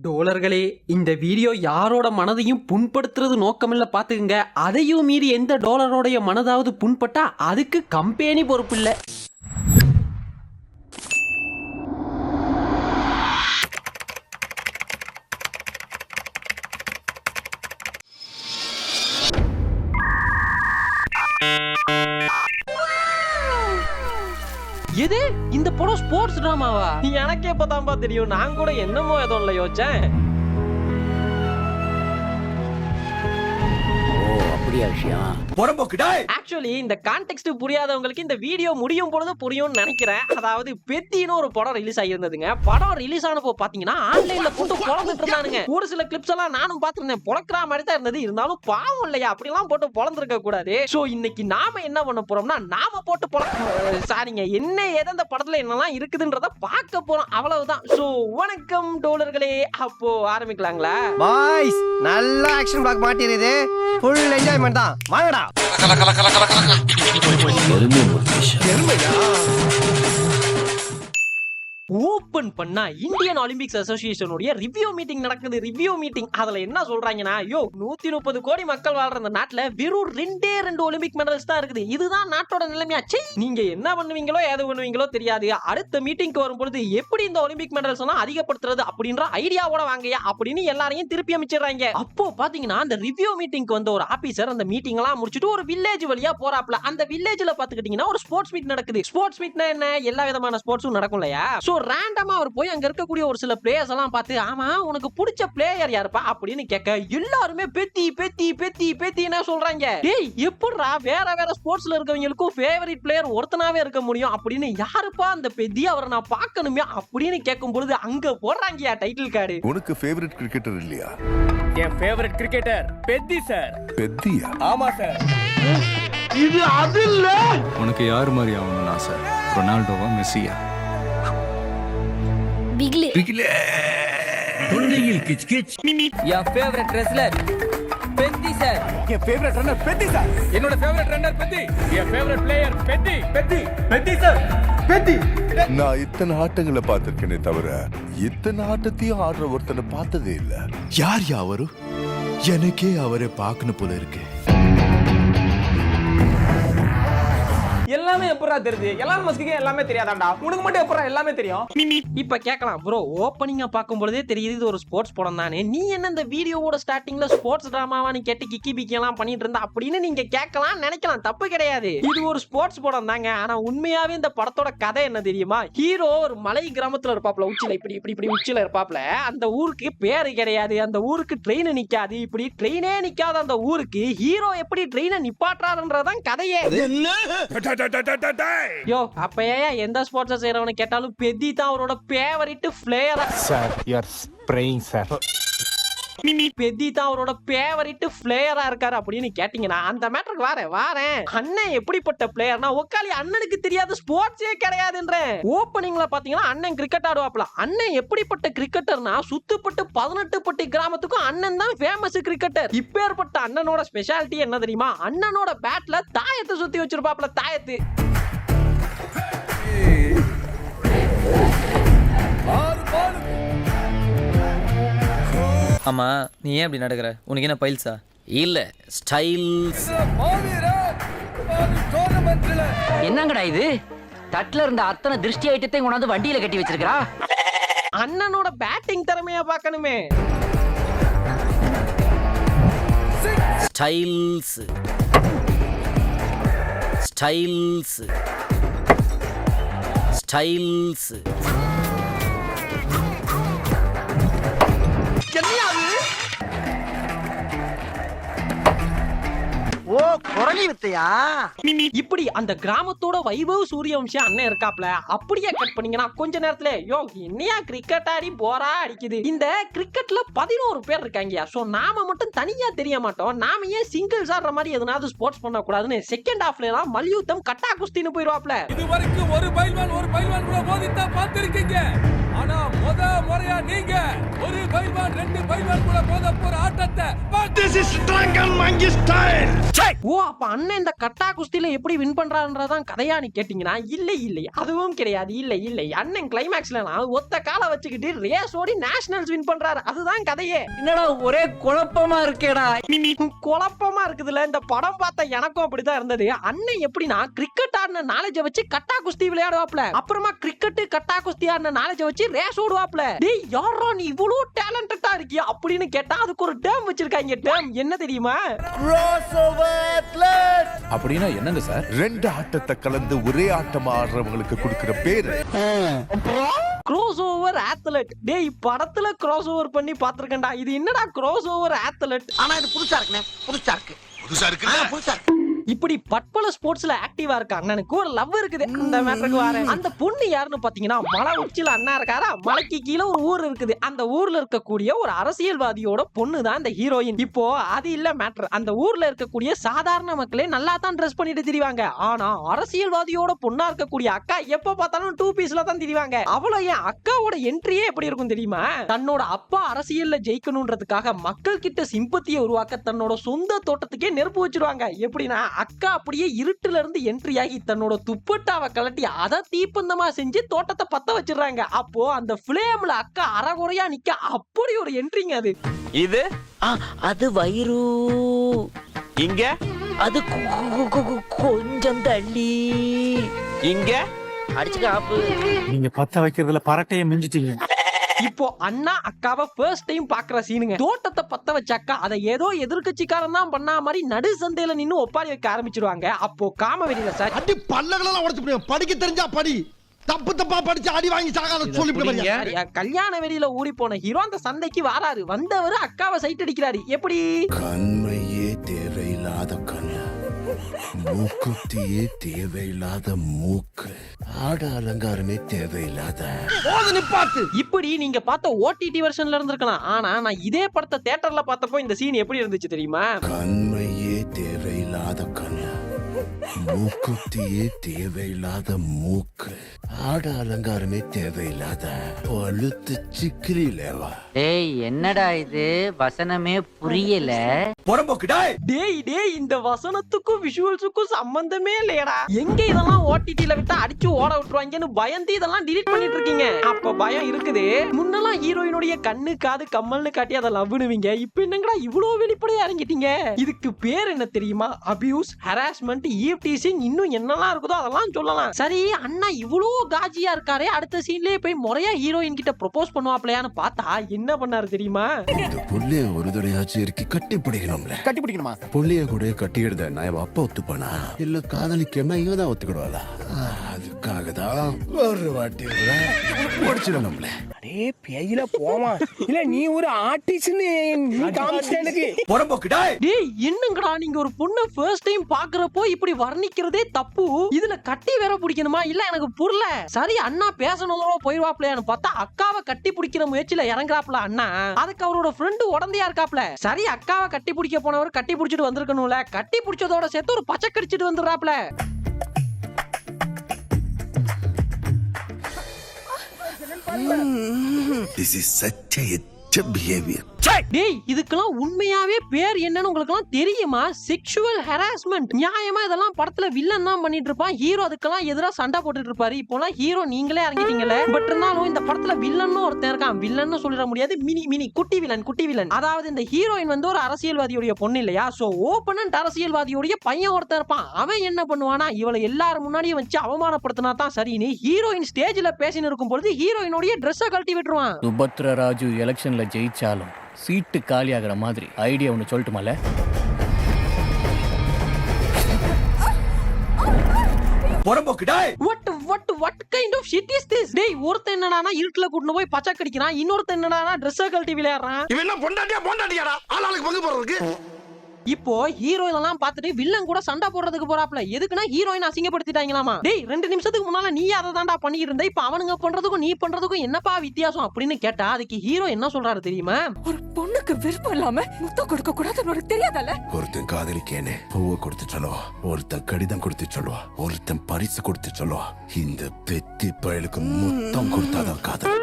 டோலர்களே, இந்த வீடியோ யாரோட மனதையும் புண்படுத்துறது நோக்கமில்ல பாத்துக்குங்க. அதையும் மீறி எந்த டோலரோடைய மனதாவது புண்பட்டா அதுக்கு கம்பெனி பொறுப்பில்ல. எது இந்த படம் ஸ்போர்ட்ஸ் டிராமாவா? எனக்கே இப்பதான்பா தெரியும். நான் கூட என்னமோ ஏதோ இல்ல யோசிச்சேன். ஆக்சுவலி இந்த கான்டெக்ஸ்ட் புரியாதவங்களுக்கு இந்த வீடியோ முடியும் பொழுது புரியும்னு நினைக்கிறேன். அதாவது பெத்தின்னு ஒரு படம் ரிலீஸ் ஆகியிருந்ததுங்க. படம் ரிலீஸ் ஆனப்போ பாத்தீங்கன்னா ஆன்லைன்ல போட்டு பொழந்துட்டு இருந்தானுங்க. ஒரு சில கிளிப்ஸ் எல்லாம் நானும் பாத்துருந்தேன். பொழக்கிற மாதிரி தான் இருந்தது. இருந்தாலும் பாவம் இல்லையா, அப்படிலாம் போட்டு பொழந்திருக்க கூடாது. சோ இன்னைக்கு நாம என்ன பண்ண போறோம்னா, நாம போட்டு சாரிங்க என்ன ஏதோ அந்த படத்துல என்னெல்லாம் இருக்குதுன்றத பார்க்க போறோம். அவ்வளவுதான். சோ வணக்கம் டோலர்களே, அப்போ ஆரம்பிக்கலாங்களா? பாய்ஸ், நல்ல ஆக்ஷன் பிளாக் மாட்டிருது. ஃபுல் என்ஜாய்மென்ட் தான். வாங்கடா. ஓபன் பண்ணா இந்தியன் ஒலிம்பிக்ஸ் அசோசியேஷனுடைய ரிவ்யூ மீட்டிங் நடக்குது. ரிவ்யூ மீட்டிங் அதுல என்ன சொல்றாங்கன்னா, 130 கோடி மக்கள் வாழ்ற அந்த நாட்டுல வெறும் 2 ஒலிம்பிக் மெடல்ஸ் தான் இருக்குது. இதுதான் நாட்டோட நிலைமையா? நீங்க என்ன பண்ணுவீங்களோ ஏது பண்ணுவீங்களோ தெரியாது. அடுத்த மீட்டிங்க்கு வரும்பொழுது எப்படி இந்த ஒலிம்பிக் மெடல்ஸ் எல்லாம் அதிகப்படுத்துறது அப்படின்ற ஐடியாவோட வாங்கயா அப்படின்னு எல்லாரையும் திருப்பி அமைச்சிடுறாங்க. அப்போ பாத்தீங்கன்னா அந்த ரிவ்யூ மீட்டிங்க்கு வந்த ஒரு ஆபீசர் அந்த மீட்டிங் எல்லாம் முடிச்சுட்டு ஒரு வில்லேஜ் வழியா போறாப்ல. அந்த வில்லேஜ்ல பாத்துக்கிட்டீங்கன்னா ஒரு ஸ்போர்ட்ஸ் மீட் நடக்குது. ஸ்போர்ட்ஸ் மீட்னா என்ன? எல்லா விதமான ஸ்போர்ட்ஸும் நடக்கும் இல்லையா? ரேண்டமா அவர் போய் அங்க இருக்கக்கூடிய ஒரு சில பிளேயர்ஸ் எல்லாம் பார்த்து, ஆமா உனக்கு பிடிச்ச பிளேயர் யாருப்பா அப்படின்னு கேட்க, எல்லாருமே பெத்தி பெத்தி பெத்தி பெத்தினா சொல்றாங்க. டேய் எப்படிடா வேற வேற ஸ்போர்ட்ஸ்ல இருக்கவங்களுக்கும் ஃபேவரட் பிளேயர் ஒருத்தனாவே இருக்க முடியும் அப்படின்னு, யாருப்பா அந்த பெத்தி, அவரை நான் பார்க்கணுமே அப்படின்னு கேட்கும் பொழுது அங்க போடுறாங்க டைட்டில் கார்டு. உனக்கு ஃபேவரட் கிரிக்கெட்டர் இல்லையா? என் ஃபேவரட் கிரிக்கெட்டர் பெத்தி சார். பெத்தியா? ஆமா சார். இது அது இல்ல. உனக்கு யார் மாதிரி ஆகணும்னா சார், ரொனால்டோவா மெஸ்ஸியா? என் ஃபேவரட் ரெஸ்லர் பெத்தி சார். என் ஃபேவரட் ரன்னர் பெத்தி சார். என்னோட ஃபேவரட் ரன்னர் பெத்தி. என் ஃபேவரட் பிளேயர் பெத்தி. பெத்தி பெத்தி சார். பெத்தி. நான் இத்தனை ஆட்டங்களை பார்த்திருக்கேனே தவிர இத்தனை ஆட்டத்தையும் ஆடுற ஒருத்தனை பார்த்ததே இல்ல. யார் அவரு? எனக்கே அவரை பார்க்கணும் போல இருக்கு. எல்லாமே எப்பறா தெரியுது? எலான் மஸ்க்கு எல்லாமே தெரியாதாண்டா? உனக்கு மட்டும் எப்பறா எல்லாமே தெரியும்? இப்ப கேட்கலாம், ப்ரோ ஓப்பனிங்கா பார்க்கும் பொழுதே தெரியுது இது ஒரு ஸ்போர்ட்ஸ் படம் தானே, நீ என்ன இந்த வீடியோவோட ஸ்டார்டிங்ல ஸ்போர்ட்ஸ் டிராமாவான்னு கேட்டு கிக்கி பிக்கி எல்லாம் பண்ணிட்டு இருந்தா அப்படின்னு நீங்க கேட்கலாம், நினைக்கலாம். தப்பு கிடையாது. இது ஒரு ஸ்போர்ட்ஸ் படம் தாங்க. ஆனா உண்மையாவே இந்த படத்தோட கதை என்ன தெரியுமா? ஹீரோ ஒரு மலை கிராமத்துல இருப்பாப்ல, உச்சில இப்படி இப்படி இப்படி உச்சில இருப்பாப்ல. அந்த ஊருக்கு பேரு கிடையாது, அந்த ஊருக்கு ட்ரெயின் நிக்காது. இப்படி ட்ரெயினே நிக்காத அந்த ஊருக்கு ஹீரோ எப்படி ட்ரெயினை நிப்பாட்டுறாருன்றதான் கதையே. யோ அப்பயே எந்த ஸ்போர்ட்ஸ் செய்யறவனை கேட்டாலும் பெத்தி தான் அவரோட favourite player sir. You are spraying sir. பெத்தி தான் அவரோட ஃபேவரட் பிளேயரா இருக்காரு அப்படின்னு கேட்டீங்கன்னா அந்த மேட்டருக்கு வாரேன். அண்ணன் எப்படிப்பட்ட பிளேயர்னா, ஒக்காலி அண்ணனுக்கு தெரியாத ஸ்போர்ட்ஸே கிடையாதுன்ற. ஓப்பனிங்ல பாத்தீங்கன்னா அண்ணன் கிரிக்கெட் ஆடுவாப்ல. அண்ணன் எப்படிப்பட்ட கிரிக்கெட்டர்னா, சுத்துப்பட்டு 18 பட்டி கிராமத்துக்கும் அண்ணன் தான் ஃபேமஸ் கிரிக்கெட்டர். இப்பேற்பட்ட அண்ணனோட ஸ்பெஷாலிட்டி என்ன தெரியுமா? அண்ணனோட பேட்ல தாயத்தை சுத்தி வச்சிருப்பாப்ல. தாயத்து ஆமா, நீ ஏன் அப்படி நடக்கிற? உனக்கு என்ன பைல்ஸா? இல்ல ஸ்டைல்ஸ். என்னங்கடா இது? தட்டுல இருந்த அத்தனை திருஷ்டி ஐட்டத்தையும் கொண்டாந்து வண்டியில கட்டி வச்சிருக்கா. அண்ணனோட பேட்டிங் திறமையா பார்க்கணுமே. Styles styles styles. ஓ, குரலி வித்தையா? இப்படி அந்த கிராமத்தோட வைபவ் சூரியவம்சி அண்ணன் இருக்காப்ல. அப்படியே கட் பண்ணீங்கன்னா கொஞ்ச நேரத்துல, யோ என்னையா கிரிக்கெட் ஆடி போரா அடிக்குது. இந்த கிரிக்கெட்ல 11 பேர் இருக்காங்கயா. சோ நாம மட்டும் தனியா தெரிய மாட்டோம். நாம ஏன் சிங்கிள்ஸ் ஆடுற மாதிரி எதனாவது ஸ்போர்ட்ஸ் பண்ண கூடாதுன்னு செகண்ட் ஹாஃப்ல எல்லாம் மல்யுத்தம் கட்டா குஸ்தின்னு போயிருவாப்ல. இது வரைக்கும் ஒரு பைல்வான் கூட மோதித்தா பார்த்திருக்கீங்க. ஆனா முறையா நீங்க ஒரு பைல்வான் 2 பைல்வான் கூட மோத போற ஆட்டத்தை பார்க்க ஓ அப்ப அண்ணன் இந்த கட்டா குஸ்தியில எப்படி வின் பண்றாருன்றதான் கதையா நீ கேட்டீங்கன்னா இல்லை அதுவும் கிடையாது. இல்லை அண்ணன் கிளைமேக்ஸ்ல ஒத்த காலை வச்சுக்கிட்டு ரேஸ் ஓடி நேஷனல்ஸ் வின் பண்றாரு, அதுதான் கதையே. என்னடா ஒரே குழப்பமா இருக்கேடா. குழப்பமா இருக்குதுல. இந்த படம் பார்த்த எனக்கும் அப்படிதான் இருந்தது. அண்ணன் எப்படின்னா கிரிக்கெட் ஆடின நாலேஜ வச்சு கட்டா குஸ்தி விளையாடுவாப்ல, அப்புறமா கிரிக்கெட் கட்டா குஸ்தி ஆடின நாலேஜ வச்சு ரேஸ் ஓடுவாப்ல. டேய் யாரோ நீ இவ்வளவு டேலண்டடா இருக்கியா அப்படின்னு கேட்டா அதுக்கு ஒரு டேர்ம் வச்சிருக்காங்க. டேர்ம் என்ன தெரியுமா? அப்படின்னா என்னங்க சார்? ரெண்டு ஆட்டத்தை கலந்து ஒரே ஆட்டமா ஆடுறவங்களுக்கு கொடுக்கிற பேரு கிராஸ் ஓவர் அத்லெட். டேய் படத்துல கிராஸ் ஓவர் பண்ணி பாத்துர்க்கேன்டா. இது என்னடா கிராஸ் ஓவர் அத்லெட்? ஆனா இது புதுசா இருக்குண்ணே. புதுசா இருக்கு. இப்படி பட்பல ஸ்போர்ட்ஸ்ல ஆக்டிவா இருக்க அண்ணனுக்கு ஒரு லவ் இருக்குது. அந்த மேட்டருக்கு வரேன். அந்த பொண்ணு யாருன்னு பாத்தீங்கன்னா மலை உச்சில அண்ணா இருக்காரா, மலைக்கு கீழே ஒரு ஊர் இருக்குது. அந்த ஊர்ல இருக்கக்கூடிய ஒரு அரசியல்வாதியோட பொண்ணு தான் இந்த ஹீரோயின். இப்போ அது இல்ல மேட்டர். அந்த ஊர்ல இருக்கக்கூடிய சாதாரண மக்களே நல்லா தான் ட்ரெஸ் பண்ணிட்டு திரிவாங்க. ஆனா அரசியல்வாதியோட பொண்ணா இருக்கக்கூடிய அக்கா எப்ப பார்த்தாலும் 2 பீஸ்ல தான் திரிவாங்க. அவ்வளோ என் அக்காவோட என்ட்ரியே எப்படி இருக்கும் தெரியுமா? தன்னோட அப்பா அரசியல்ல ஜெயிக்கணும்ன்றதுக்காக மக்கள் கிட்ட சிம்பத்தியை உருவாக்க தன்னோட சொந்த தோட்டத்துக்கே நெருப்பு வச்சிருவாங்க. எப்படின்னா அக்கா அப்படியே இருட்டுல இருந்து என்ட்ரி ஆகி தன்னோட துப்பட்டாவை கலட்டி அதை தீப்பந்தமா செஞ்சு தோட்டத்தை பத்த வச்சிடுறாங்க. அப்போ அந்த ஃப்ளேம்ல அக்கா அறகுறையா நிக்க அப்படி ஒரு என்ட்ரிங்க அது. இது அது வயிறு, இங்க அது கொஞ்சம் தள்ளி, இங்க அடிச்சுக்க ஆப்பு. நீங்க பத்த வைக்கிறதுல பரட்டையை மிஞ்சிட்டீங்க. இப்போ அண்ணா அக்காவை ஃபர்ஸ்ட் டைம் பாக்குற சீனுங்க. தோட்டத்தை பத்த வச்ச அக்கா அதை ஏதோ எதிர்கட்சிக்காரன் தான் பண்ணா மாதிரி நடு சந்தையில நின்னு ஒப்பாரி வைக்க ஆரம்பிச்சிருவாங்க. அப்போ காம வெளியில சார் அடி பல்லகளெல்லாம் உடைச்சு போடுவேன். படிக்க தெரிஞ்சா படி, தப்பு தப்பா படிச்சு அடி வாங்கி சாகாத சொல்லி கல்யாண வெளியில ஊறி போன ஹீரோ அந்த சந்தைக்கு வராரு. வந்தவரு அக்காவை சைட் அடிக்கிறாரு. எப்படி? கண்மையே தேவையில்லாத கண், மூக்குத்தியே தேவையில்லாத மூக்கு, ஆட அலங்காரமே தேவையில்லாத. இப்படி நீங்க பார்த்த ஓடிடி வெர்ஷன்ல இருந்திருக்கலாம். ஆனா நான் இதே படத்தை தியேட்டர்ல பார்த்தப்போ இந்த சீன் எப்படி இருந்துச்சு தெரியுமா? கண்மையே தேவையில்லாத கண், மூக்குத்தியே தேவையில்லாத மூக்கு, ஆட அலங்காரமே தேவையில்லாத பழுத்து சிக்கிரிலேவா. டேய் என்னடா இது வசனமே புரியல. டேய் இந்த வசனத்துக்கும் விஷுவல்ஸுக்கும் சம்பந்தமே இல்லையடா. எங்க இதெல்லாம் ஓடிடில விட்டா அடிச்சு ஓட விட்டுருவாங்கன்னு பயந்து இதெல்லாம் டிலீட் பண்ணிட்டு இருக்கீங்க. அப்ப பயம் இருக்குது. முன்னெல்லாம் ஹீரோயினுடைய கண்ணு காது கம்மல்னு காட்டி அதை லவ்னுவீங்க. இப்ப என்னங்கடா இவ்வளவு வெளிப்படையா இறங்கிட்டீங்க? இதுக்கு பேர் என்ன தெரியுமா? அபியூஸ், ஹராஸ்மெண்ட், ஈவ் டீசிங், இன்னும் என்னெல்லாம் இருக்குதோ அதெல்லாம் சொல்லலாம். சரி அண்ணா இவ்வளவு காஜியா இருக்காரே, அடுத்த சீன்லயே போய் முறையா ஹீரோயின் கிட்ட ப்ரொபோஸ் பண்ணுவாப்லையான்னு பார்த்தா என்ன பண்ணாரு தெரியுமா? இந்த புள்ளைய ஒரு தடையாச்சு இருக்கு கட்டி பிடிக்கணும்ல. கட்டி பிடிக்கணுமா? புள்ளைய கூட கட்டிடுத நான் இவ அப்பா ஒத்துப்பானா இல்ல காதலிக்கமா இவ தான் ஒத்துக்கிடுவாளா? அதுக்காக தான் ஒரு வாட்டி முடிச்சிடணும்ல. அடே பேயில போமா. இல்ல நீ ஒரு ஆர்டிஸ்ட்னு நீ காமிச்ச எனக்கு. டேய் என்னங்கடா நீங்க ஒரு பொண்ணை ஃபர்ஸ்ட் டைம் பாக்குறப்போ இப்படி வர்ணிக்கிறதே தப்பு. இதுல கட்டி வேற பிடிக்கணுமா? இல்ல எனக்கு புரியல. சரி அண்ணா பேசணும்னோ போயிருவாப்லையான்னு பார்த்தா அக்காவை கட்டி பிடிக்கிற முயற்சியில இறங்குறாப்ல அண்ணா. அதுக்கு அவரோட ஃப்ரெண்டு உடந்தையா இருக்காப்ல. சரி அக்காவை கட்டி பிடிக்க போனவர் கட்டி பிடிச்சிட்டு வந்திருக்கணும்ல. கட்டி பிடிச்சதோட சேர்த்து ஒரு பச்சை கடிச்சிட்டு வந்துடுறாப்ல. This is such a behavior. டேய் இதுக்கெல்லாம் உண்மையாவே பேர் என்னன்னு உங்களுக்கு எல்லாம் தெரியுமா? Sexual harassment. நியாயமா இதெல்லாம் படத்துல வில்லன் தான் பண்ணிட்டு இருப்பான். ஹீரோ அதுக்கெல்லாம் எதிரா சண்டை போட்டுட்டு இருப்பாரு. இப்போலாம் ஹீரோ நீங்களே இறங்கிட்டீங்களே. பட் இருந்தாலும் இந்த படத்துல வில்லன் ஒருத்தன் இருக்கான். வில்லன்னு சொல்லிட முடியாது, மினி குட்டி வில்லன். அதாவது இந்த ஹீரோயின் வந்து ஒரு அரசியல்வாதியோட பொண்ணு இல்லையா? சோ ஓபனன்ட் அரசியல்வாதியோட பையன் ஒருத்தன் இருப்பான். அவன் என்ன பண்ணுவானா, இவளை எல்லாரும் முன்னாடியும் வச்சு அவமானப்படுத்தினா தான் சரின்னு ஹீரோயின் ஸ்டேஜ்ல பேசின்னு இருக்கும் பொழுது ஹீரோயினோட ட்ரெஸ்ஸை கழட்டி விட்டுருவான். சுபத்ரா ராஜு எலெக்ஷன்ல ஜெயிச்சாலும் சீட்டு காலி ஆகிற மாதிரி ஐடியா ஒன்று சொல்லட்டுமால? What kind of shit is this? டேய் ஒருத்தன் என்னடானா இருட்டுல கூட்டிட்டு போய் பச்சை கடிக்கிறான். இன்னொருத்தன் என்னடானா ட்ரெஸ்ஸை கழட்டி விளையாடுறான். இவன் என்ன பொண்டாட்டியாடா ஆளாளுக்கு பங்கு போறதுக்கு. இப்போ ஹீரோயின் எல்லாம் பார்த்துட்டு வில்லன் கூட சண்டை போடுறதுக்கு போறாப்ல. எதுக்குன்னா ஹீரோயின் அசிங்கப்படுத்திட்டாங்களாமா. டேய் 2 நிமிஷத்துக்கு முன்னால நீ அதை தான்டா பண்ணிட்டு இருந்த, இப்ப அவனுங்க பண்றதுக்கும் நீ பண்றதுக்கும் என்னப்பா வித்தியாசம் அப்படின்னு கேட்டா அதுக்கு ஹீரோ என்ன சொல்றாரு தெரியுமா? ஒரு பொண்ணுக்கு விருப்பம் இல்லாம முத்தம் கொடுக்க கூடாதுன்னு உனக்கு தெரியாதல்ல? ஒருத்தன் காதலிக்கேனே பூவை கொடுத்து சொல்லுவா, ஒருத்தன் கடிதம் கொடுத்து சொல்லுவா, ஒருத்தன் பரிசு கொடுத்து சொல்லுவா. இந்த பெத்தி பயலுக்கு முத்தம் கொடுத்தாதான் காதல்.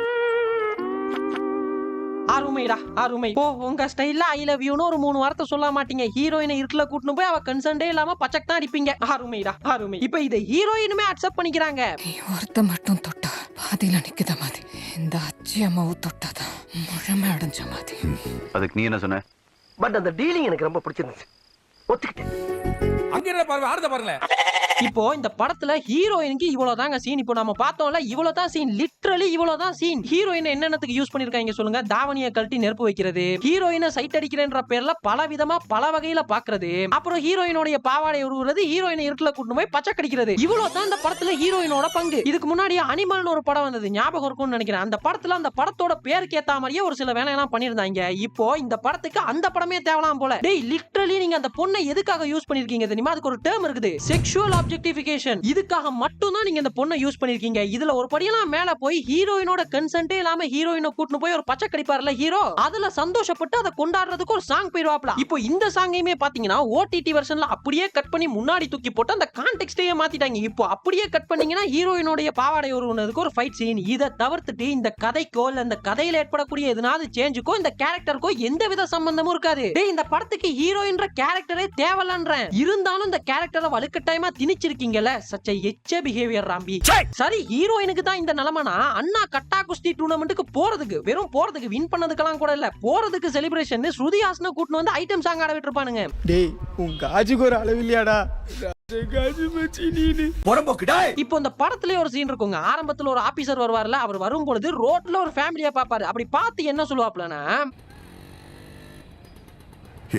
அருமை அருமைடா அருமை. ஓ உங்க ஸ்டைல்ல ஐ லவ் யூன்னு ஒரு 3 வார்த்தை சொல்ல மாட்டீங்க. ஹீரோயினை இருட்டுல கூட்டிட்டு போய் அவ கன்சர்ன்டே இல்லாம பச்சக் தான் அடிப்பீங்க. அருமைடா அருமை. இப்ப இதை ஹீரோயினுமே அக்செப்ட் பண்ணிக்கிறாங்க. நீ ஒருத்த மட்டும் தொட்டா பாதியில நிக்கிற மாதிரி, இந்த அச்சி அம்மாவும் தொட்டாதான் முழுமை அடைஞ்ச மாதிரி. அதுக்கு நீ என்ன சொன்ன? பட் அந்த டீலிங் எனக்கு ரொம்ப பிடிச்சிருந்துச்சு, ஒத்துக்கிட்டேன். அங்க பாருங்க, ஆடுத பாருங்க. இப்போ இந்த படத்துல ஹீரோயினுக்கு இவ்வளவுதாங்க சீன். இப்போ நம்ம பார்த்தோம்ல இவ்வளவுதான் சீன், லிட்டரலி இவ்வளவுதான் சீன். ஹீரோயின் என்னென்னத்துக்கு யூஸ் பண்ணிருக்காங்க சொல்லுங்க? தாவணியை கழட்டி நெருப்பு வைக்கிறது, ஹீரோயினை சைட் அடிக்கிறேன்ற பேர்ல பல விதமா பல வகையில பாக்குறது, அப்புறம் ஹீரோயினுடைய பாவாடை உருவுறது, ஹீரோயினை இருட்டுல கூட்டு போய் பச்சை கடிக்கிறது. இவ்வளவுதான் இந்த படத்துல ஹீரோயினோட பங்கு. இதுக்கு முன்னாடி அனிமல்னு ஒரு படம் வந்தது, ஞாபகம் இருக்கும்னு நினைக்கிறேன். அந்த படத்துல அந்த படத்தோட பேருக்கு ஏத்த மாதிரியே ஒரு சில வேலையெல்லாம் பண்ணிருந்தாங்க. இப்போ இந்த படத்துக்கு அந்த படமே தேவலாம் போல. டேய் லிட்டரலி நீங்க அந்த பொண்ணை எதுக்காக யூஸ் பண்ணிருக்கீங்க தெரியுமா? அதுக்கு ஒரு டேர்ம் இருக்குது, செக்சுவல் ஆப்ஜெக்டிஃபிகேஷன். இதுக்காக மட்டும் தான் நீங்க இந்த பொண்ணை யூஸ் பண்ணிருக்கீங்க. இதுல ஒரு படியெல்லாம் மேல போய் ஹீரோயினோட கன்சென்ட்டே இல்லாம ஹீரோயினை கூட்டிட்டு போய் ஒரு பச்சை கடிப்பார்ல ஹீரோ, அதுல சந்தோஷப்பட்டு அதை கொண்டாடுறதுக்கு ஒரு சாங் போயிடுவாப்ல. இப்போ இந்த சாங்கையுமே பாத்தீங்கன்னா ஓடிடி வெர்ஷன்ல அப்படியே கட் பண்ணி முன்னாடி தூக்கி போட்டு அந்த கான்டெக்ஸ்டையே மாத்திட்டாங்க. இப்போ அப்படியே கட் பண்ணீங்கன்னா ஹீரோயினுடைய பாவாடை உருவுனதுக்கு ஒரு ஃபைட் சீன். இதை தவிர்த்துட்டு இந்த கதைக்கோ இல்ல இந்த கதையில ஏற்படக்கூடிய எதனாவது சேஞ்சுக்கோ இந்த கேரக்டருக்கோ எந்த வித சம்பந்தமும் இருக்காது. இந்த படத்துக்கு ஹீரோயின்ற கேரக்டரே தேவலன்றேன். இருந்தாலும் இந்த கேரக்டரை வலுக்கட்டாயமா திணிச்சிருக்கீங்கல்ல, such a எச்ச பிஹேவியர் ராம்பி. சரி ஹீரோயினுக்கு தான் இந்த நிலைமைனா அண்ணா கட்டா குஸ்தி டூர்னமெண்ட்டுக்கு போறதுக்கு, வெறும் போறதுக்கு, வின் பண்ணதுக்கெல்லாம் கூட இல்ல, போறதுக்கு செலிப்ரேஷன் ஸ்ருதி ஹாசனை கூட்டிட்டு வந்து ஐட்டம் சாங் ஆட விட்டுருப்பானுங்க. டேய் உன் காஜுக்கு ஒரு அளவு இல்லையாடா? இப்போ இந்த படத்திலே ஒரு சீன் இருக்குங்க. ஆரம்பத்துல ஒரு ஆபீசர் வருவார்ல, அவர் வரும்பொழுது ரோட்ல ஒரு ஃபேமிலியா பாப்பாரு. அப்படி பார்த்து என்ன சொல்லுவாப்லனா,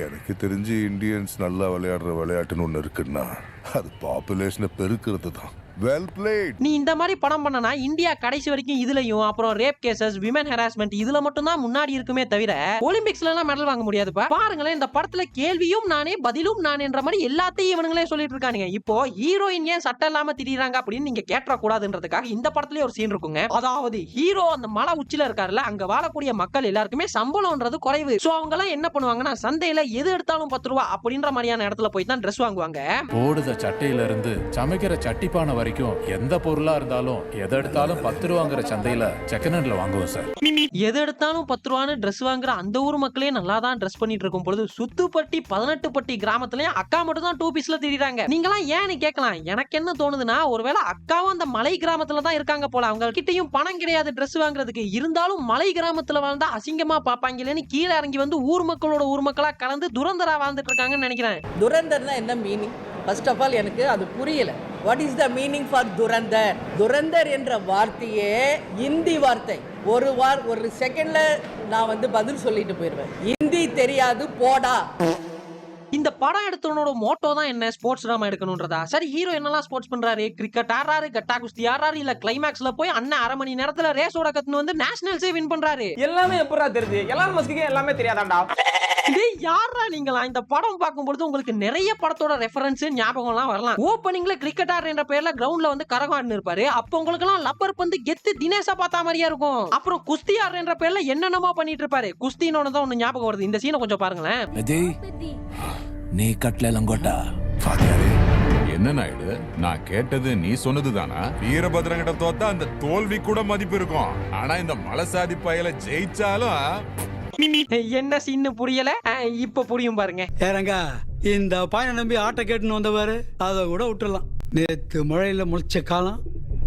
எனக்கு தெரிஞ்சு இந்தியன்ஸ் நல்லா விளையாடுற விளையாட்டுன்னு ஒண்ணு இருக்குன்னா அது பாப்புலேஷனை பெருக்கிறது தான். Well plate. நீ இந்த மாதிரி படம் பண்ணனா இந்தியா கடைசி வரைக்கும் இதுலயும் அப்புறம் ரேப் கேசஸ், விமன் ஹராஸ்மெண்ட் இதுல மட்டும் தான் முன்னாடி இருக்குமே தவிர ஒலிம்பிக்ஸ்ல எல்லாம் மெடல் வாங்க முடியாதுப்பா. பாருங்களேன் இந்த படத்துல கேள்வியும் நானே பதிலும் நானேன்ற மாதிரி எல்லாத்தையும் இவனுங்களே சொல்லிட்டு இருக்கானுங்க. இப்போ ஹீரோயின் ஏன் சட்டம் இல்லாம திடீராங்க அப்படின்னு நீங்க கேட்ற கூடாதுன்றதுக்காக இந்த படத்துலயே ஒரு சீன் இருக்குங்க. அதாவது ஹீரோ அந்த மலை உச்சில இருக்காருல்ல, அங்க வாழக்கூடிய மக்கள் எல்லாருக்குமே சம்பளம்ன்றது குறைவு. சோ அவங்க எல்லாம் என்ன பண்ணுவாங்கன்னா சந்தையில எது எடுத்தாலும் 10 ரூபா அப்படின்ற மாதிரியான இடத்துல போய் தான் ட்ரெஸ் வாங்குவாங்க. போடுத சட்டையில இருந்து சமைக்கிற சட்டிப்பானை வரைக்கும் எந்த பொருளா இருந்தாலும் எதை எடுத்தாலும் 10 ரூபாங்கிற சந்தையில செகண்ட் ஹேண்ட்ல வாங்குவோம் சார். எது எடுத்தாலும் 10 ரூபான்னு ட்ரெஸ் வாங்குற அந்த ஊர் மக்களே நல்லா தான் ட்ரெஸ் பண்ணிட்டு இருக்கும் பொழுது சுத்துப்பட்டி 18 பட்டி கிராமத்துலயும் அக்கா மட்டும் தான் 2 பீஸ்ல திரிறாங்க. நீங்களாம் ஏன்னு கேட்கலாம். எனக்கு என்ன தோணுதுன்னா ஒருவேளை அக்காவும் அந்த மலை கிராமத்துல தான் இருக்காங்க போல, அவங்க கிட்டயும் பணம் கிடையாது ட்ரெஸ் வாங்குறதுக்கு. இருந்தாலும் மலை கிராமத்துல வாழ்ந்தா அசிங்கமா பாப்பாங்களேன்னு கீழே இறங்கி வந்து ஊர் மக்களோட ஊர் மக்களா கலந்து துரந்தரா வாழ்ந்துட்டு இருக்காங்கன்னு நினைக்கிறேன். துரந்தர்னா என்ன மீனிங்? ஃபர்ஸ்ட் ஆஃப் ஆல் எனக்கு அது புரியல. What is the meaning for Durandhar? Durandhar என்ற வார்த்தையே இந்தி வார்த்தை. ஒரு செகண்ட்ல நான் பதில் சொல்லிட்டு போயிடுவேன். இந்தி தெரியாது போடா. இந்த படம் எடுத்தவனோட மோட்டோ தான் என்ன? ஸ்போர்ட்ஸ் டிராமா எடுக்கணும்ன்றதா? சரி ஹீரோ என்னெல்லாம் ஸ்போர்ட்ஸ் பண்றாரு? கிரிக்கெட் ஆடுறாரு, கட்டா குஸ்தி ஆடுறாரு, இல்ல கிளைமேக்ஸ்ல போய் அண்ணன் 1/2 மணி நேரத்துல ரேஸோட கத்துன்னு வந்து நேஷனல்ஸே வின் பண்றாரு. எல்லாமே எப்படா தெரியுது? எலான் மஸ்க்கு எல்லாமே தெரியாதாடா? டேய் யாரா நீங்களா? இந்த படம் பார்க்கும்போது உங்களுக்கு நிறைய படத்தோட ரெஃபரன்ஸ் ஞாபகம் எல்லாம் வரலாம். ஓப்பனிங்ல கிரிக்கெட் ஆடுற பேர்ல கிரவுண்ட்ல வந்து கரகான்னு இருப்பாரு. அப்ப உங்களுக்கு எல்லாம் லப்பர் பந்து கெத்து தினேஷா பார்த்தா மாதிரியா இருக்கும். அப்புறம் குஸ்தி ஆடுற பேர்ல என்னென்னமோ பண்ணிட்டு இருப்பாரு. குஸ்தினோட தான் ஒண்ணு ஞாபகம் வருது. இந்த சீனை கொஞ்சம் பாருங்களேன். நீ கட்ல லங்கோட்டா என்ன நாயுடு, நான் கேட்டது நீ சொன்னதுதானா? வீரபத்ரங்கிட்ட தோத்தா அந்த தோல்வி கூட மதிப்பு இருக்கும். ஆனா இந்த மலசாதி பயல ஜெயிச்சாலும் என்ன சீன்னு புரியல, இப்ப புரியும் பாருங்க. ஏறங்க இந்த பாயனை நம்பி ஆட்டை கேட்டுன்னு வந்தவாரு, அதை கூட விட்டுறலாம். நேத்து மழையில முளைச்ச காலம்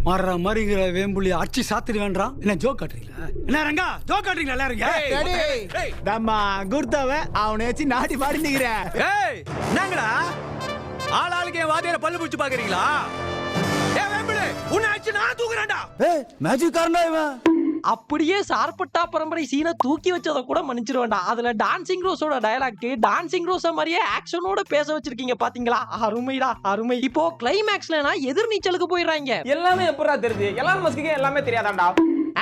மாறுற மாதிரிங்கிற வேம்புலி அடிச்சு சாத்திரி வேண்டாம். என்ன ஜோக் காட்டுறீங்களா? என்ன ரங்கா ஜோக் காட்டுறீங்களா? எல்லாரும் நம்ம குர்தாவ அவனை வச்சு நாட்டி பாடி நிக்கிறேன். என்னங்கடா ஆள் ஆளுக்கு என் வாதியார பல்லு பிடிச்சு பாக்குறீங்களா? உன்னை அடிச்சு நான் தூக்குறேன்டா. மேஜிக் காரனா இவன். அப்படியே சார்பட்டா பரம்பரை சீனை தூக்கி வச்சத கூட மன்னிச்சிட வேண்டாம். அதுல டான்சிங் ரோஸோட டயலாக் டான்சிங் ரோஸ மாதிரியே ஆக்ஷனோட பேச வச்சிருக்கீங்க பாத்தீங்களா? அருமைடா அருமை. இப்போ கிளைமேக்ஸ்ல எதிர்நீச்சலுக்கு போயிடுறாங்க. எல்லாமே எப்படா தெரியுது? எலான் மஸ்க்கு எல்லாமே தெரியாதாடா?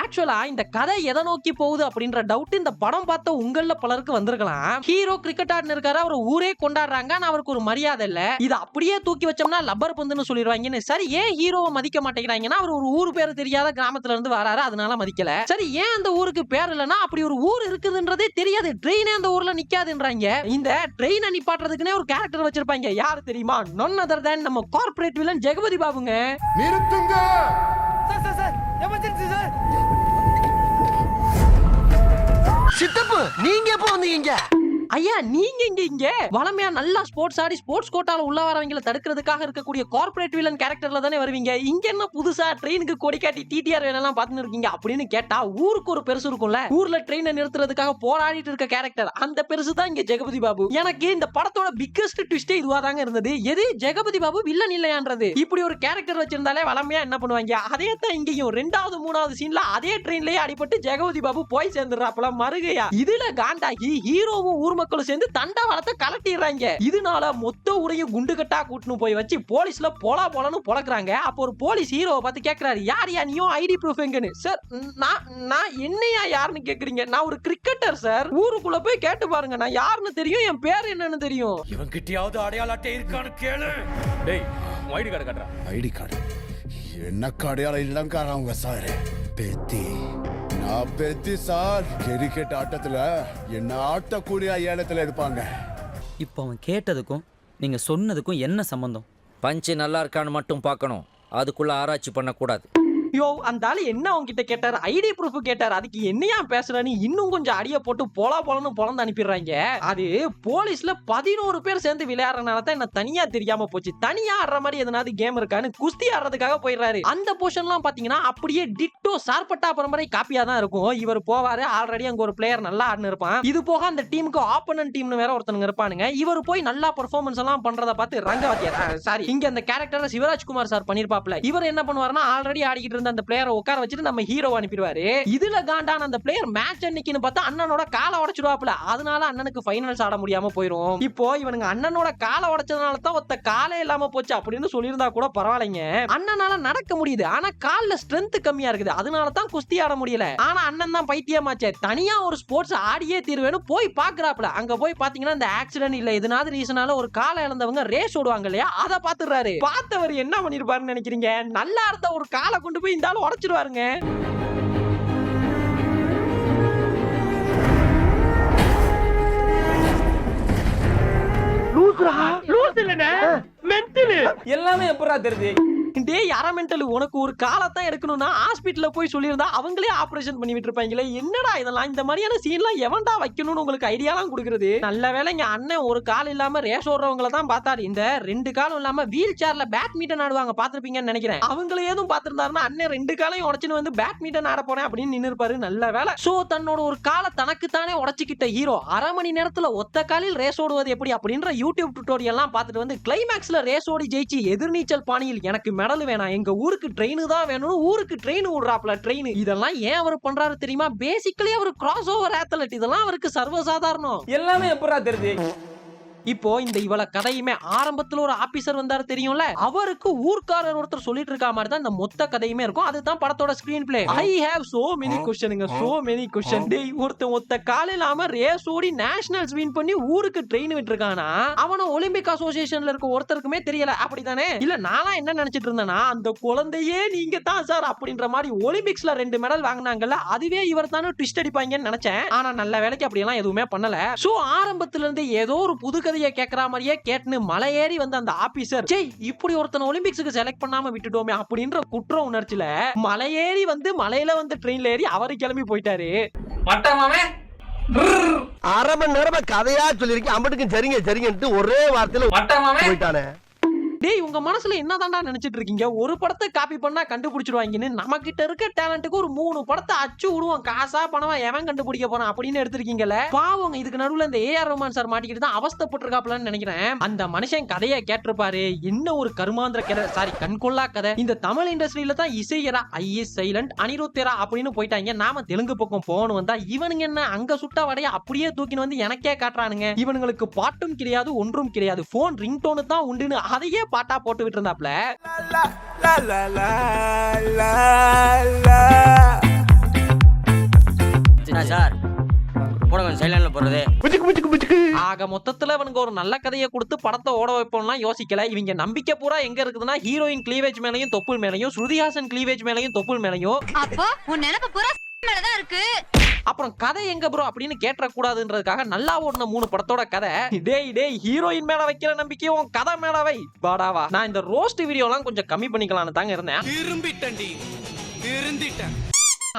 ஆக்சுவலா இந்த கதை எதை நோக்கி போகுது அப்படின்ற டவுட் இந்த படம் பார்த்த உங்கள பலருக்கு வந்திருக்கலாம். ஹீரோ கிரிக்கெட் ஆடினு இருக்காரு, அவர் ஊரே கொண்டாடுறாங்க, அவருக்கு ஒரு மரியாதை இல்ல. இது அப்படியே தூக்கி வச்சோம்னா லப்பர் பந்துன்னு சொல்லிடுவாங்கன்னு. சரி ஏன் ஹீரோவை மதிக்க மாட்டேங்கிறாங்கன்னா அவர் ஒரு ஊர் பேரு தெரியாத கிராமத்துல இருந்து வராரு, அதனால மதிக்கல. சரி ஏன் அந்த ஊருக்கு பேர் இல்லைன்னா அப்படி ஒரு ஊர் இருக்குதுன்றதே தெரியாது, ட்ரெயினே அந்த ஊர்ல நிக்காதுன்றாங்க. இந்த ட்ரெயினை நிப்பாட்டுறதுக்குன்னே ஒரு கேரக்டர் வச்சிருப்பாங்க. யாரு தெரியுமா? none other than நம்ம கார்ப்பரேட் வில்லன் ஜெகபதி பாபுங்க. நிறுத்துங்க. Sir emergency sir. சித்தப்பு நீங்க எப்போ வந்தீங்க? ஐயா நீங்க இங்க வளமையா நல்லா ஸ்போர்ட்ஸ் ஆடி ஸ்போர்ட்ஸ் கோட்டால உள்ள வரவங்களை தடுக்கிறதுக்காக இருக்கக்கூடிய கார்ப்பரேட் வில்லன் கேரக்டர்ல தானே வருவீங்க. இங்க என்ன புதுசா ட்ரெயினுக்கு கொடி காட்டி டிடிஆர் வேலைலாம் பாத்துன்னு இருக்கீங்க அப்படின்னு கேட்டா ஊருக்கு ஒரு பெருசு இருக்கும்ல. ஊர்ல ட்ரெயினை நிறுத்துறதுக்காக போராடிட்டு இருக்க கேரக்டர் அந்த பெருசு தான் இங்க ஜெகபதி பாபு. எனக்கு இந்த படத்தோட பிக்கஸ்ட் ட்விஸ்டே இதுவா தாங்க இருந்தது. எது ஜெகபதி பாபு வில்லன் இல்லையான்றது. இப்படி ஒரு கேரக்டர் வச்சிருந்தாலே வளமையா என்ன பண்ணுவாங்க, அதே தான் இங்கேயும் 2வது 3வது சீன்ல அதே ட்ரெயின்லயே அடிபட்டு ஜெகபதி பாபு போய் சேர்ந்துடுறாப்பல மருகையா. இதுல காண்டாகி ஹீரோவும் ஊர் மக்களும் சேர்ந்து தண்டவாளத்தை கலட்டிடுறாங்க. இதனால மொத்த ஊரையும் குண்டு கட்டா கூட்டுன்னு போய் வச்சு போலீஸ்ல போலான்னு பொளக்குறாங்க. அப்போ ஒரு போலீஸ் ஹீரோவை பார்த்து கேக்குறாரு, யார் நீயும் ஐடி ப்ரூஃப் எங்கன்னு. சார் நான் என்னையா யாருன்னு கேக்குறீங்க, நான் ஒரு கிரிக்கெட்டர் சார். ஊருக்குள்ள போய் கேட்டு பாருங்க, நான் யாருன்னு தெரியும், என் பேர் என்னன்னு தெரியும். இவன் கிட்டயாவது அடையாள அட்டை இருக்கான்னு கேளு. டேய் ஐடி கார்டு காட்டுறா. ஐடி கார்டு எனக்கு அடையாளம் இல்லங்காரவங்க சார். பெத்தி நான் பெத்தி சார். கிரிக்கெட் ஆட்டத்துல என்ன ஆட்டக்கூடிய ஏலத்துல இருப்பாங்க. இப்போ அவன் கேட்டதுக்கும் நீங்க சொன்னதுக்கும் என்ன சம்பந்தம்? பஞ்சு நல்லா இருக்கான்னு மட்டும் பார்க்கணும், அதுக்குள்ள ஆராய்ச்சி பண்ணக்கூடாது. யோ அந்த ஆளு என்ன உங்ககிட்ட கேட்டாரு, ஐடி ப்ரூஃப் கேட்டாரு. அதுக்கு என்னையா பேசுறன்னு இன்னும் கொஞ்சம் அடிய போட்டு போலன்னு பொழந்து அனுப்பிடுறாங்க. அது போலீஸ்ல 11 பேர் சேர்ந்து விளையாடுறதுனால தான் என்ன தனியா தெரியாம போச்சு. தனியா ஆடுற மாதிரி எதனாவது கேம் இருக்கான்னு குஸ்தி ஆடுறதுக்காக போயிடுறாரு. அந்த போர்ஷன்லாம் பாத்தீங்கன்னா அப்படியே டிட்டோ சார்பட்டா பரம்பரை காப்பியா தான் இருக்கும். இவர் போவாரு, ஆல்ரெடி அங்க ஒரு பிளேயர் நல்லா ஆடுன்னு இருப்பான். இது போக அந்த டீமுக்கு ஆப்போனன்ட் டீம்னு வேற ஒருத்தனுங்க இருப்பானுங்க. இவர் போய் நல்லா பெர்ஃபார்மன்ஸ் எல்லாம் பண்றத பார்த்து ரங்கவாத்தியார் சாரி இங்க அந்த கேரக்டர் சிவராஜ்குமார் சார் பண்ணிருப்பாப்ல. இவர் என்ன பண்ணுவாருன்னா ஆல்ரெடி ஆடிக்கிட்டு அந்த பிளேயரை உட்கார வச்சுட்டு நம்ம ஹீரோ அனுப்பிடுவாரு. இதுல காண்டான அந்த பிளேயர் மேட்ச் அன்னைக்குன்னு பார்த்தா அண்ணனோட காலை உடைச்சிடுவாப்ல. அதனால அண்ணனுக்கு ஃபைனல்ஸ் ஆட முடியாம போயிரும். இப்போ இவனுங்க அண்ணனோட காலை உடைச்சதுனால தான் ஒத்த காலே இல்லாம போச்சு அப்படின்னு சொல்லியிருந்தா கூட பரவாயில்லைங்க. அண்ணனால நடக்க முடியுது, ஆனா கால்ல ஸ்ட்ரென்த் கம்மியா இருக்குது. அதனால தான் குஸ்தி ஆட முடியல. ஆனா அண்ணன் தான் பைத்தியமாச்சே, தனியா ஒரு ஸ்போர்ட்ஸ் ஆடியே தீர்வேன்னு போய் பாக்குறாப்ல. அங்க போய் பாத்தீங்கன்னா இந்த ஆக்சிடென்ட் இல்ல எதனாவது ரீசனால ஒரு காலை இழந்தவங்க ரேஸ் ஓடுவாங்க இல்லையா, அதை பாத்துறாரு. பார்த்தவர் என்ன பண்ணிருப்பாருன்னு நினைக்கிறீங்க, நல்லா இருந்த ஒரு காலை கொண்டு போய் இந்த ஆளு உடைச்சிருவாருங்க. எல்லாமே எப்பறா தெரியுது. டேய் அரமெண்டல், உனக்கு ஒரு காலத்தான் எடுக்கணும்னா ஹாஸ்பிடல்ல போய் சொல்லியிருந்தா அவங்களே ஆபரேஷன் பண்ணி விட்டுருப்பாங்களே. என்னடா இதெல்லாம், இந்த மாதிரியான சீன்லாம் எவன்டா வைக்கணும்னு உங்களுக்கு ஐடியாலாம் கொடுக்குறது. நல்ல வேளை இங்க அண்ணன் ஒரு கால் இல்லாம ரேஸ் ஓடுறவங்கள தான் பார்த்தாரு. இந்த 2 காலும் இல்லாம வீல் சேர்ல பேட்மிண்டன் ஆடுவாங்க பாத்திருப்பீங்கன்னு நினைக்கிறேன். அவங்கள ஏதும் பாத்திருந்தாருன்னா அண்ணன் 2 காலையும் உடச்சுன்னு வந்து பேட்மிண்டன் ஆட போறேன் அப்படின்னு நின்று இருப்பாரு. நல்ல வேலை. சோ தன்னோட ஒரு காலை தனக்கு தானே உடச்சுக்கிட்ட ஹீரோ அரை மணி நேரத்துல ஒத்த காலில் ரேஸ் ஓடுவது எப்படி அப்படின்ற யூடியூப் டுட்டோரியல் எல்லாம் பார்த்துட்டு வந்து கிளைமேக்ஸ்ல ரேஸ் ஓடி ஜெயிச்சு எதிர்நீச்சல் பாணியில் எனக்கு மெடல் வேணாம், எங்க ஊருக்கு ட்ரெயின் தான் வேணும்னு ஊருக்கு ட்ரெயின் விடுறாப்ல. ட்ரெயின் இதெல்லாம் ஏன் அவர் பண்றாரு தெரியுமா? பேசிக்கலி அவர் கிராஸ் ஓவர் அத்லெட். இதெல்லாம் அவருக்கு சர்வசாதாரணம். எல்லாமே எப்பறா தெரியுது. இப்போ இந்த இவள கதையுமே ஆரம்பத்துல ஒரு ஆபீசர் வந்தாரு தெரியும்ல, அவருக்கு ஊர்க்காரர் ஒருத்தர் சொல்லிட்டு இருக்க மாதிரி தான் இந்த மொத்த கதையுமே இருக்கும். அதுதான் படத்தோட screenplay. I have so many क्वेश्चनங்க, சோ மெனி क्वेश्चन. டேய் ஒத்த காலையில இல்லாம ரேஸ் ஓடி நேஷனல்ஸ் வின் பண்ணி ஊருக்கு ட்ரெயின் விட்டுருக்கானா, அவன ஒலிம்பிக் அசோசியேஷன்ல இருக்க ஒருத்தருக்குமே தெரியல. அப்படிதானே? இல்ல நானா என்ன நினைச்சிட்டு இருந்தேன்னா அந்த குழந்தையே நீங்க தான் சார் அப்படின்ற மாதிரி. ஒலிம்பிக்ஸ்ல 2 மெடல் வாங்கினாங்கல்ல, அதுவே இவர் தானே ட்விஸ்ட் அடிப்பாங்கன்னு நினைச்சேன். ஆனா நல்ல வேலைக்கு அப்படி எல்லாம் எதுவுமே பண்ணல. சோ ஆரம்பத்துல இருந்து ஏதோ ஒரு புது கேக்குற மாதிரியே கேட்டுன்னு மலை ஏறி வந்த அந்த ஆபீசர், இப்படி ஒருத்தன் ஒலிம்பிக்ஸுக்கு செலக்ட் பண்ணாம விட்டுட்டோமே அப்படின்ற குற்ற உணர்ச்சியில மலை ஏறி வந்து மலையில வந்து ட்ரெயின்ல ஏறி அவரு கிளம்பி போயிட்டாரு. அரை மணி நேரமா கதையா சொல்லிருக்கேன், அம்பட்டுக்கும் சரிங்க ஒரே வார்த்தையில போயிட்டானே. டேய் உங்க மனசுல என்னதான்டா நினைச்சிட்டு இருக்கீங்க? ஒரு படத்தை காப்பி பண்ணா கண்டுபிடிச்சிடுவாங்கன்னு நம்ம கிட்ட இருக்க டேலண்ட்டுக்கு ஒரு 3 படத்தை அச்சு விடுவோம், காசா பணமா எவன் கண்டுபிடிக்க போறான் அப்படின்னு எடுத்திருக்கீங்கல்ல. பாவங்க இதுக்கு நடுவுல இந்த ஏஆர் ரஹ்மான் சார் மாட்டிக்கிட்டு தான் அவஸ்தைப்பட்டிருக்காப்லன்னு நினைக்கிறேன். அந்த மனுஷன் கதையை கேட்டிருப்பாரு, என்ன ஒரு கருமாந்திர கதை, சாரி கண்கொள்ளா கதை. இந்த தமிழ் இண்டஸ்ட்ரியில தான் இசையரா ஐஎஸ் சைலண்ட் அனிருத்தரா அப்படின்னு போயிட்டாங்க. நாம தெலுங்கு பக்கம் போகணும் வந்தா இவனுங்க என்ன அங்க சுட்ட வடைய அப்படியே தூக்கின்னு வந்து எனக்கே காட்டுறானுங்க. இவனுங்களுக்கு பாட்டும் கிடையாது ஒன்றும் கிடையாது, போன் ரிங்டோனு தான் உண்டுன்னு அதையே பாட்டா போட்டு விட்டு இருந்தாப்ல. சார் போடுங்க சைலண்ட்ல போறது. ஆக மொத்தத்துல இவனுக்கு ஒரு நல்ல கதையை கொடுத்து படத்தை ஓட வைப்போம்லாம் யோசிக்கல. இவங்க நம்பிக்கை பூரா எங்க இருக்குதுன்னா ஹீரோயின் கிளீவேஜ் மேலையும் தொப்புள் மேலையும், ஸ்ருதிஹாசன் கிளீவேஜ் மேலையும் தொப்புள் மேலையும். அப்போ உன் நினைப்பு பூரா மேலதான் இருக்கு. அப்புறம் கதை எங்க ப்ரோ அப்படின்னு கேட்ட கூடாதுன்றதுக்காக நல்லா ஓடின 3 படத்தோட கதை. டேய் ஹீரோயின் மேல வைக்கிற நம்பிக்கையும் உன் கதை மேல வை பாடாவா. நான் இந்த ரோஸ்ட் வீடியோலாம் கொஞ்சம் கம்மி பண்ணிக்கலாம்னு தாங்க இருந்தேன். திரும்பிட்டேன்.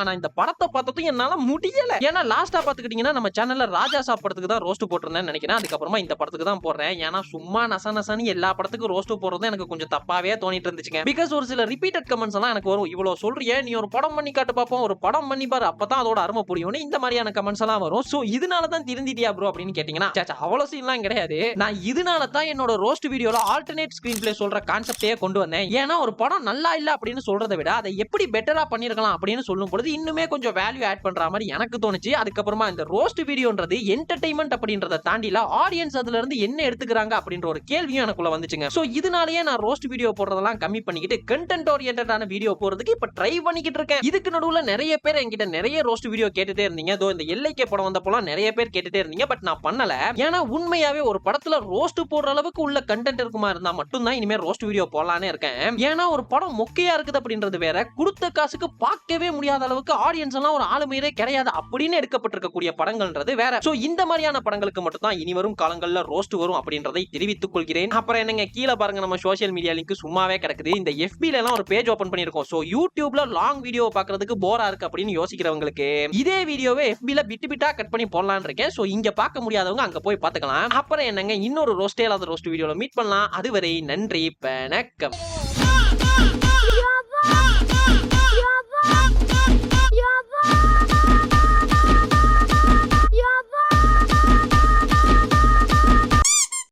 ஆனா இந்த படத்தை பார்த்ததும் என்னால முடியல. ஏன்னா லாஸ்டா பாத்துக்கிட்டீங்கன்னா நம்ம சேனல்ல ராஜா சாப்பிடறதுக்கு தான் ரோஸ்ட் போட்டிருந்தேன்னு நினைக்கிறேன். அதுக்கப்புறமா இந்த படத்துக்கு தான் போடுறேன். ஏன்னா சும்மா நசனசனி எல்லா படத்துக்கும் ரோஸ்ட் போடுறது எனக்கு கொஞ்சம் தப்பாவே தோணிட்டு இருந்துச்சுங்க. பிகாஸ் ஒரு சில ரிப்பீட்டட் கமெண்ட்ஸ் எல்லாம் எனக்கு வரும். இவ்வளவு சொல்றியே, நீ ஒரு படம் பண்ணி காட்டு பாப்போம், ஒரு படம் பண்ணி பாரு, அப்பதான் அதோட அருமை புரியும். இந்த மாதிரியான கமெண்ட்ஸ் எல்லாம் வரும். சோ இதனால தான் திருந்திட்டியா ப்ரோ அப்படின்னு கேட்டீங்கன்னா அவ்வளவு சீன்லாம் கிடையாது. நான் இதனால தான் என்னோட ரோஸ்ட் வீடியோல ஆல்டர்னேட் ஸ்கிரீன் பிளே சொல்ற கான்செப்டே கொண்டு வந்தேன். ஏன்னா ஒரு படம் நல்லா இல்ல அப்படின்னு சொல்றதை விட அதை எப்படி பெட்டரா பண்ணிருக்கலாம் அப்படின்னு சொல்லும் பொழுது இன்னுமே கொஞ்சம் வேல்யூ ஆட் பண்ற மாதிரி எனக்கு தோணுச்சு. அதுக்கப்புறமா இந்த ரோஸ்ட் வீடியோன்றது என்டர்டைன்மெண்ட் அப்படின்றத தாண்டில ஆடியன்ஸ் அதுல இருந்து என்ன எடுத்துக்கிறாங்க அப்படின்ற ஒரு கேள்வியும் எனக்குள்ள வந்துச்சுங்க. சோ இதனாலேயே நான் ரோஸ்ட் வீடியோ போடுறதெல்லாம் கம்மி பண்ணிக்கிட்டு கண்டென்ட் ஓரியன்டான வீடியோ போறதுக்கு இப்ப ட்ரை பண்ணிக்கிட்டு இருக்கேன். இதுக்கு நடுவுல நிறைய பேர் என்கிட்ட நிறைய ரோஸ்ட் வீடியோ கேட்டுட்டே இருந்தீங்க. தோ இந்த எல்லைக்கே படம் வந்தப்போலாம் நிறைய பேர் கேட்டுட்டே இருந்தீங்க. பட் நான் பண்ணல. ஏன்னா உண்மையாவே ஒரு படத்துல ரோஸ்ட் போடுற அளவுக்கு உள்ள கண்டென்ட் இருக்குமா இருந்தா மட்டும் தான் இனிமே ரோஸ்ட் வீடியோ போடலான்னு இருக்கேன். ஏன்னா ஒரு படம் மொக்கையா இருக்குது அப்படின்றது வேற, கொடுத்த காசுக்கு பார்க்கவே முடியாத அளவுக்கு ஆடியன்ஸ் எல்லாம் ஒரு ஆளுமையே கிடையாது அப்படின்னு எடுக்கப்பட்டிருக்கக்கூடிய படங்கள்ன்றது வேற. சோ இந்த மாதிரியான படங்களுக்கு மட்டும் தான் இனி வரும் காலங்கள்ல ரோஸ்ட் வரும் அப்படின்றதை தெரிவித்துக் கொள்கிறேன். அப்புறம் என்னங்க, கீழே பாருங்க நம்ம சோஷியல் மீடியா லிங்க் சும்மாவே கிடக்குது. இந்த FB ல எல்லாம் ஒரு பேஜ் ஓபன் பண்ணிருக்கோம். சோ யூடியூப்ல லாங் வீடியோ பாக்குறதுக்கு போரா இருக்கு அப்படின்னு யோசிக்கிறவங்களுக்கு இதே வீடியோவை FB ல பிட்டு பிட்டா கட் பண்ணி போடலாம்னு இருக்கேன். சோ இங்க பார்க்க முடியாதவங்க அங்க போய் பாத்துக்கலாம். அப்புறம் என்னங்க, இன்னொரு ரோஸ்டே இல்லாத ரோஸ்ட் வீடியோல மீட் பண்ணலாம். அதுவரை நன்றி, வணக்கம்.